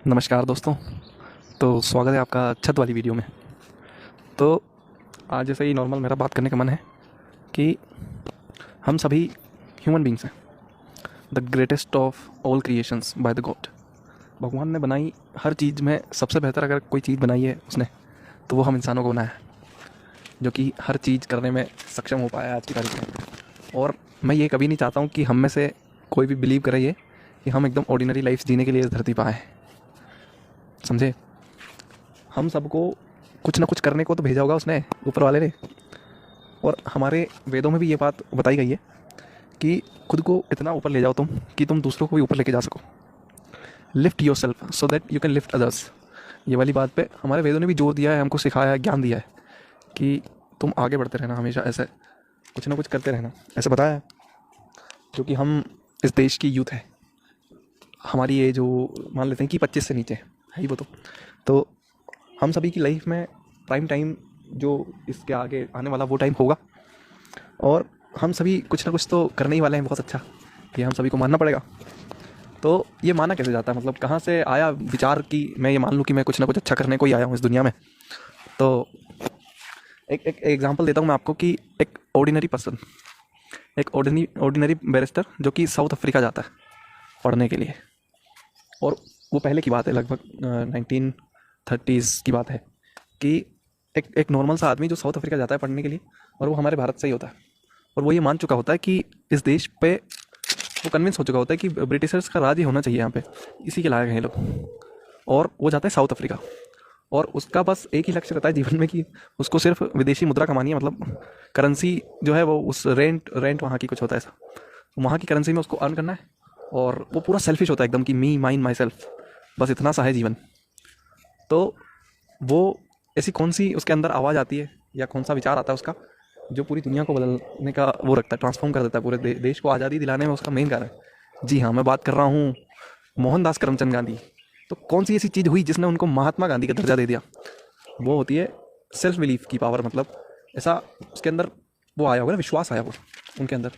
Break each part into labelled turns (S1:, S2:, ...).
S1: नमस्कार दोस्तों। तो स्वागत है आपका छत वाली वीडियो में। तो आज जैसे ही नॉर्मल मेरा बात करने का मन है कि हम सभी ह्यूमन बींग्स हैं, the greatest of all creations by the God. भगवान ने बनाई हर चीज़ में सबसे बेहतर अगर कोई चीज़ बनाई है उसने, तो वो हम इंसानों को बनाया है, जो कि हर चीज़ करने में सक्षम हो पाया है आज की तारीख में। और मैं ये कभी नहीं चाहता हूँ कि हम में से कोई भी बिलीव करे ये कि हम एकदम ऑर्डिनरी लाइफ जीने के लिए इस धरती पर आए हैं। समझे? हम सबको कुछ ना कुछ करने को तो भेजा होगा उसने, ऊपर वाले ने। और हमारे वेदों में भी ये बात बताई गई है कि खुद को इतना ऊपर ले जाओ तुम कि तुम दूसरों को भी ऊपर लेके जा सको। Lift your self so that you can lift others. ये वाली बात पे हमारे वेदों ने भी जोर दिया है, हमको सिखाया है, ज्ञान दिया है कि तुम आगे बढ़ते रहना, हमेशा ऐसे कुछ ना कुछ करते रहना, ऐसे बताया है। क्योंकि हम इस देश की यूथ है, हमारी एज जो मान लेते हैं कि 25 से नीचे है ही वो। तो हम सभी की लाइफ में प्राइम टाइम जो इसके आगे आने वाला वो टाइम होगा, और हम सभी कुछ ना कुछ तो करने ही वाले हैं बहुत अच्छा। ये हम सभी को मानना पड़ेगा। तो ये माना कैसे जाता है, मतलब कहाँ से आया विचार कि मैं ये मान लूँ कि मैं कुछ ना कुछ अच्छा करने को ही आया हूँ इस दुनिया में। तो एक एग्जांपल देता हूँ मैं आपको कि एक ऑर्डिनरी पर्सन, एक ऑर्डिनरी बैरिस्टर जो कि साउथ अफ्रीका जाता है पढ़ने के लिए। और वो पहले की बात है, लगभग 1930s की बात है कि एक नॉर्मल सा आदमी जो साउथ अफ्रीका जाता है पढ़ने के लिए, और वो हमारे भारत से ही होता है। और वो ये मान चुका होता है कि इस देश पे वो कन्विंस हो चुका होता है कि ब्रिटिशर्स का राज ही होना चाहिए यहाँ पे, इसी के लायक हैं ये लोग। और वो जाता है साउथ अफ्रीका, और उसका बस एक ही लक्ष्य रहता है जीवन में कि उसको सिर्फ विदेशी मुद्रा कमानी है, मतलब करेंसी जो है वो उस रेंट वहाँ की कुछ होता है ऐसा, वहाँ की करेंसी में उसको अर्न करना है। और वो पूरा सेल्फिश होता है एकदम कि मी माइन माई सेल्फ, बस इतना सा है जीवन। तो वो ऐसी कौन सी उसके अंदर आवाज़ आती है या कौन सा विचार आता है उसका, जो पूरी दुनिया को बदलने का वो रखता है, ट्रांसफॉर्म कर देता है पूरे देश को आज़ादी दिलाने में उसका मेन कारण। जी हाँ, मैं बात कर रहा हूँ मोहनदास करमचंद गांधी। तो कौन सी ऐसी चीज़ हुई जिसने उनको महात्मा गांधी का दर्जा दे दिया? वो होती है सेल्फ बिलीफ की पावर। मतलब ऐसा उसके अंदर वो आया होगा ना, विश्वास आया वो उनके अंदर,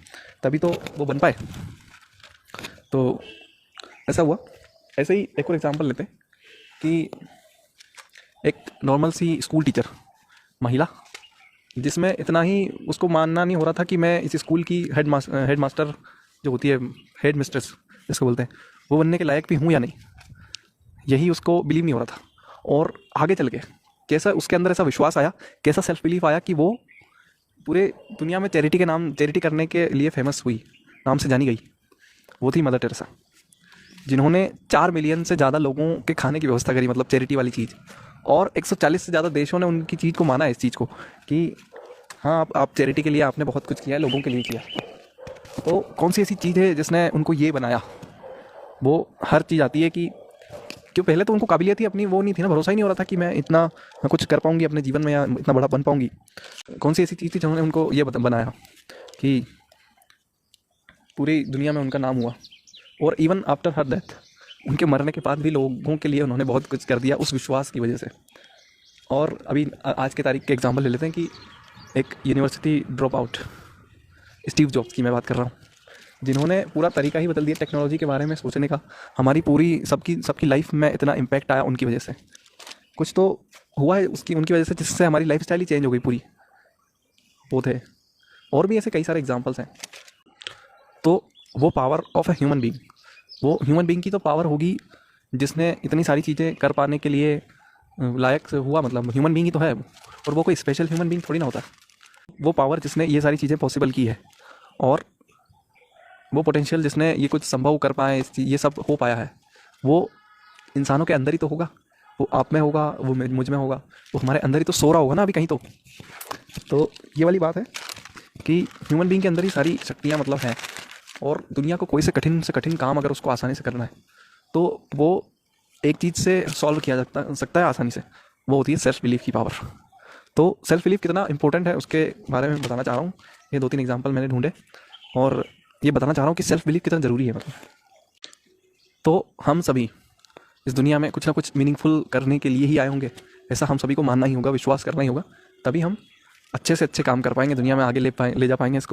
S1: तभी तो वो बन पाए। तो ऐसा हुआ। ऐसे ही एक और एग्जांपल लेते हैं कि एक नॉर्मल सी स्कूल टीचर महिला, जिसमें इतना ही उसको मानना नहीं हो रहा था कि मैं इस स्कूल की हेड मास्टर जो होती है, हेड मिस्ट्रेस जिसको बोलते हैं, वो बनने के लायक भी हूँ या नहीं, यही उसको बिलीव नहीं हो रहा था। और आगे चल के कैसा उसके अंदर ऐसा विश्वास आया, कैसा सेल्फ बिलीफ आया कि वो पूरे दुनिया में चैरिटी करने के लिए फेमस हुई, नाम से जानी गई। वो थी मदर टेरेसा, जिन्होंने 4 मिलियन से ज़्यादा लोगों के खाने की व्यवस्था करी, मतलब चैरिटी वाली चीज़। और 140 से ज़्यादा देशों ने उनकी चीज़ को माना है, इस चीज़ को कि हाँ आप चैरिटी के लिए आपने बहुत कुछ किया है, लोगों के लिए किया। तो कौन सी ऐसी चीज़ है जिसने उनको ये बनाया? वो हर चीज़ आती है कि क्यों, पहले तो उनको काबिलियत ही अपनी वो नहीं थी ना, भरोसा ही नहीं हो रहा था कि मैं इतना कुछ कर पाऊंगी अपने जीवन में या इतना बड़ा बन पाऊंगी। कौन सी ऐसी चीज़ थी जिन्होंने उनको ये बनाया कि पूरी दुनिया में उनका नाम हुआ। और इवन आफ्टर हर डेथ, उनके मरने के बाद भी लोगों के लिए उन्होंने बहुत कुछ कर दिया उस विश्वास की वजह से। और अभी आज के तारीख के एग्जांपल ले लेते हैं कि एक university drop out Steve jobs की मैं बात कर रहा हूँ, जिन्होंने पूरा तरीका ही बदल दिया टेक्नोलॉजी के बारे में सोचने का। हमारी पूरी सबकी लाइफ में इतना इम्पैक्ट आया उनकी वजह से, कुछ तो हुआ है उनकी वजह से, जिससे हमारी लाइफ स्टाइल ही चेंज हो गई पूरी। वो थे। और भी ऐसे कई सारे एग्जाम्पल्स हैं। तो वो power of a human being, वो ह्यूमन बींग की तो पावर होगी जिसने इतनी सारी चीज़ें कर पाने के लिए लायक से हुआ, मतलब ह्यूमन बींग ही तो है। और वो कोई स्पेशल ह्यूमन बींग थोड़ी ना होता। वो पावर जिसने ये सारी चीज़ें पॉसिबल की है, और वो पोटेंशियल जिसने ये कुछ संभव कर पाए, ये सब हो पाया है, वो इंसानों के अंदर ही तो होगा। वो आप में होगा, वो मुझ में होगा, वो हमारे अंदर ही तो सो रहा होगा ना अभी कहीं। तो ये वाली बात है कि ह्यूमन बींग के अंदर ही सारी शक्तियाँ मतलब हैं। और दुनिया को कोई से कठिन काम अगर उसको आसानी से करना है, तो वो एक चीज़ से सॉल्व किया सकता है आसानी से, वो होती है सेल्फ बिलीफ की पावर। तो सेल्फ बिलीफ कितना इंपॉर्टेंट है उसके बारे में बताना चाह रहा हूँ। ये 2-3 एग्जांपल मैंने ढूंढे, और ये बताना चाह रहा हूँ कि सेल्फ बिलीफ कितना ज़रूरी है। मतलब तो हम सभी इस दुनिया में कुछ ना कुछ मीनिंगफुल करने के लिए ही आए होंगे, ऐसा हम सभी को मानना ही होगा, विश्वास करना ही होगा। तभी हम अच्छे से अच्छे काम कर पाएंगे, दुनिया में आगे ले जा पाएंगे इस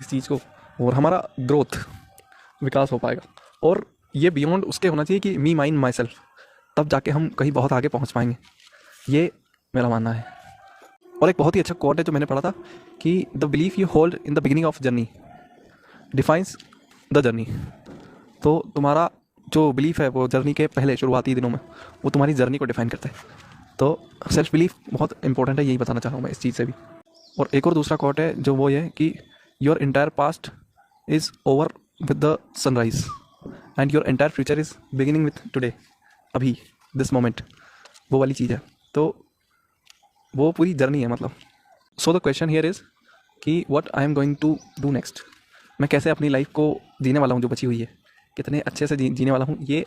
S1: चीज़ को, और हमारा ग्रोथ विकास हो पाएगा। और ये बियॉन्ड उसके होना चाहिए कि मी माइन माई सेल्फ, तब जाके हम कहीं बहुत आगे पहुंच पाएंगे, ये मेरा मानना है। और एक बहुत ही अच्छा कोट है जो मैंने पढ़ा था कि the belief you hold in the beginning of journey defines the journey. तो तुम्हारा जो बिलीफ है वो जर्नी के पहले शुरुआती दिनों में वो तुम्हारी जर्नी को डिफाइन करता है। तो सेल्फ बिलीफ बहुत इंपॉर्टेंट है, यही बताना चाह रहा हूँ मैं इस चीज़ से भी। और एक और दूसरा कोट है जो वो ये है कि your entire past is over with the sunrise and your entire future is beginning with today, अभी, दिस मोमेंट, वो वाली चीज़ है। तो वो पूरी जर्नी है मतलब। So the question here is कि what I am going to do next. मैं कैसे अपनी लाइफ को जीने वाला हूँ जो बची हुई है, कितने अच्छे से जीने वाला हूँ, ये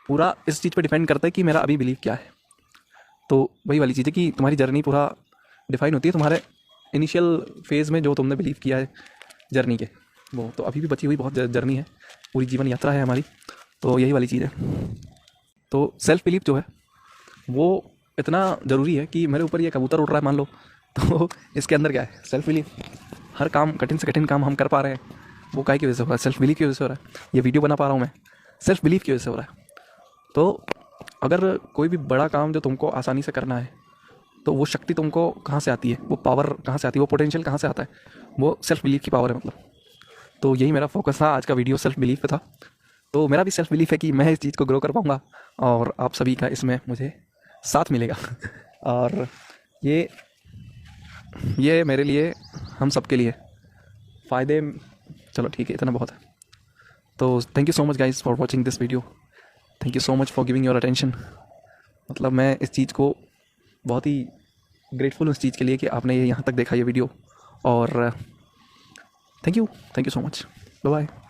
S1: पूरा इस चीज़ पे डिपेंड करता है कि मेरा अभी बिलीव क्या है। तो वही वाली चीज़ है कि तुम्हारी जर्नी पूरा डिफाइन होती है तुम्हारे इनिशियल फेज़ में जो तुमने बिलीव किया है जर्नी के, वो तो अभी भी बची हुई बहुत जर्नी है, पूरी जीवन यात्रा है हमारी। तो यही वाली चीज़ है। तो सेल्फ बिलीव जो है वो इतना ज़रूरी है कि मेरे ऊपर ये कबूतर उड़ रहा है मान लो, तो इसके अंदर क्या है, सेल्फ बिलीव। हर काम, कठिन से कठिन काम हम कर पा रहे हैं, वो काहे की वजह से हो रहा है, सेल्फ बिलीव की वजह से हो रहा है। ये वीडियो बना पा रहा हूँ मैं, सेल्फ बिलीव की वजह से हो रहा है। तो अगर कोई भी बड़ा काम जो तुमको आसानी से करना है, तो वो शक्ति तुमको कहाँ से आती है, वो पावर कहाँ से आती है, वो पोटेंशियल कहाँ से आता है, वो सेल्फ बिलीव की पावर है मतलब। तो यही मेरा फोकस था, आज का वीडियो सेल्फ बिलीव पे था। तो मेरा भी सेल्फ बिलीव है कि मैं इस चीज़ को ग्रो कर पाऊँगा और आप सभी का इसमें मुझे साथ मिलेगा। और ये मेरे लिए, हम सब के लिए फ़ायदे। चलो ठीक है, इतना बहुत है। तो thank you so much guys for watching this video, thank you so much for giving your attention. मतलब मैं इस चीज़ को बहुत ही ग्रेटफुल हूँ इस चीज़ के लिए कि आपने ये यहाँ तक देखा ये वीडियो। और thank you so much, bye bye.